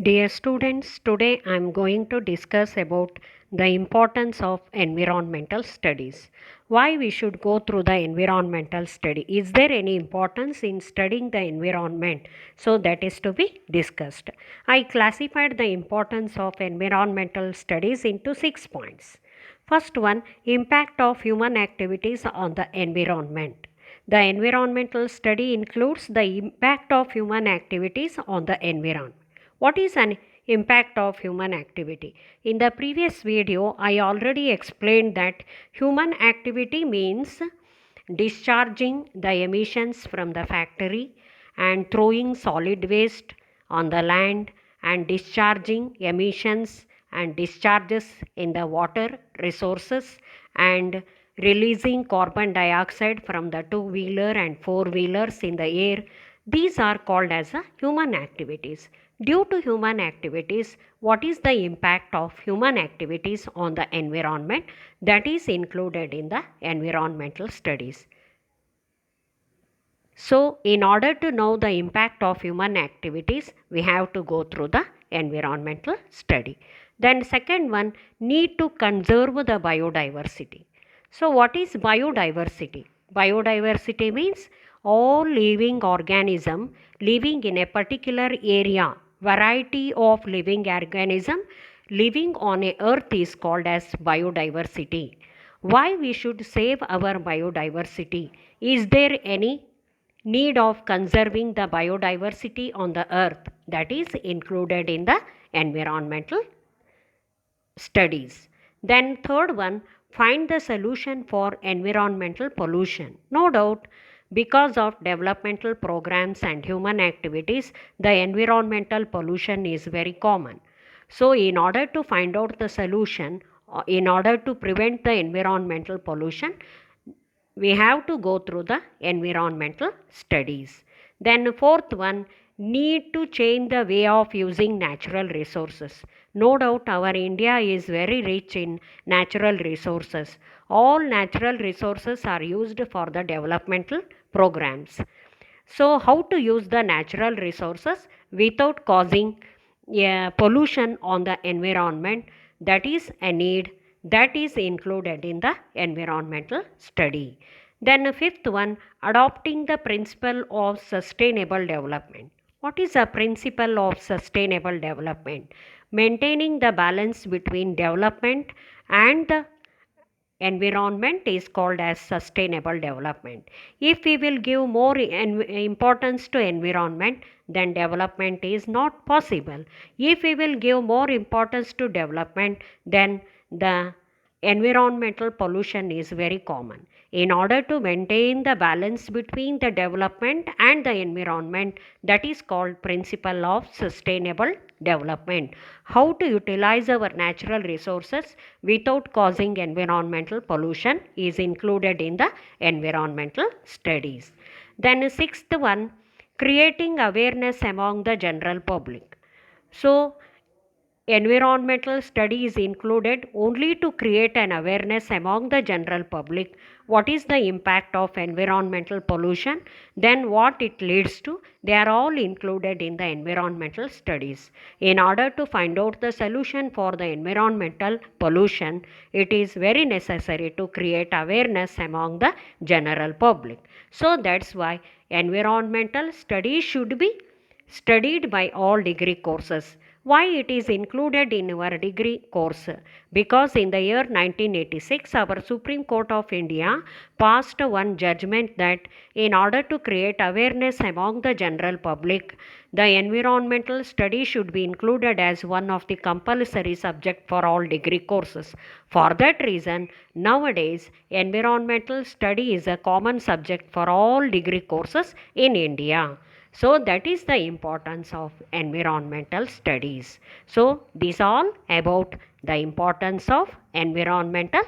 Dear students, today I am going to discuss about the importance of environmental studies. Why we should go through the environmental study? Is there any importance in studying the environment? So that is to be discussed. I classified the importance of environmental studies into 6 points. First one, impact of human activities on the environment. The environmental study includes the impact of human activities on the environment. What is an impact of human activity? In the previous video, I already explained that human activity means discharging the emissions from the factory and throwing solid waste on the land and discharging emissions and discharges in the water resources and releasing carbon dioxide from the two-wheeler and four-wheelers in the air. These are called as human activities. Due to human activities, what is the impact of human activities on the environment? That is included in the environmental studies. So, in order to know the impact of human activities, we have to go through the environmental study. Then second one, need to conserve the biodiversity. So, what is biodiversity? Biodiversity means all living organism living in a particular area. Variety of living organism living on a earth is called as biodiversity. Why we should save our biodiversity? Is there any need of conserving the biodiversity on the earth? That is included in the environmental studies. Then third one, find the solution for environmental pollution. No doubt, because of developmental programs and human activities, the environmental pollution is very common. So in order to find out the solution, in order to prevent the environmental pollution, we have to go through the environmental studies. Then fourth one, need to change the way of using natural resources. No doubt our India is very rich in natural resources. All natural resources are used for the developmental programs. So how to use the natural resources without causing pollution on the environment? That is a need that is included in the environmental study. Then fifth one, adopting the principle of sustainable development. What is a principle of sustainable development? Maintaining the balance between development and the environment is called as sustainable development. If we will give more importance to environment, then development is not possible. If we will give more importance to development, then the environmental pollution is very common. In order to maintain the balance between the development and the environment, that is called principle of sustainable development. How to utilize our natural resources without causing environmental pollution is included in the environmental studies. Then sixth one, creating awareness among the general public. So environmental study is included only to create an awareness among the general public. What is the impact of environmental pollution? Then what it leads to? They are all included in the environmental studies. In order to find out the solution for the environmental pollution, it is very necessary to create awareness among the general public. So that's why environmental studies should be studied by all degree courses. Why it is included in our degree course? Because in the year 1986 our Supreme Court of India passed one judgment that in order to create awareness among the general public, the environmental study should be included as one of the compulsory subject for all degree courses. For that reason, nowadays environmental study is a common subject for all degree courses in India. So that is the importance of environmental studies. So these all about the importance of environmental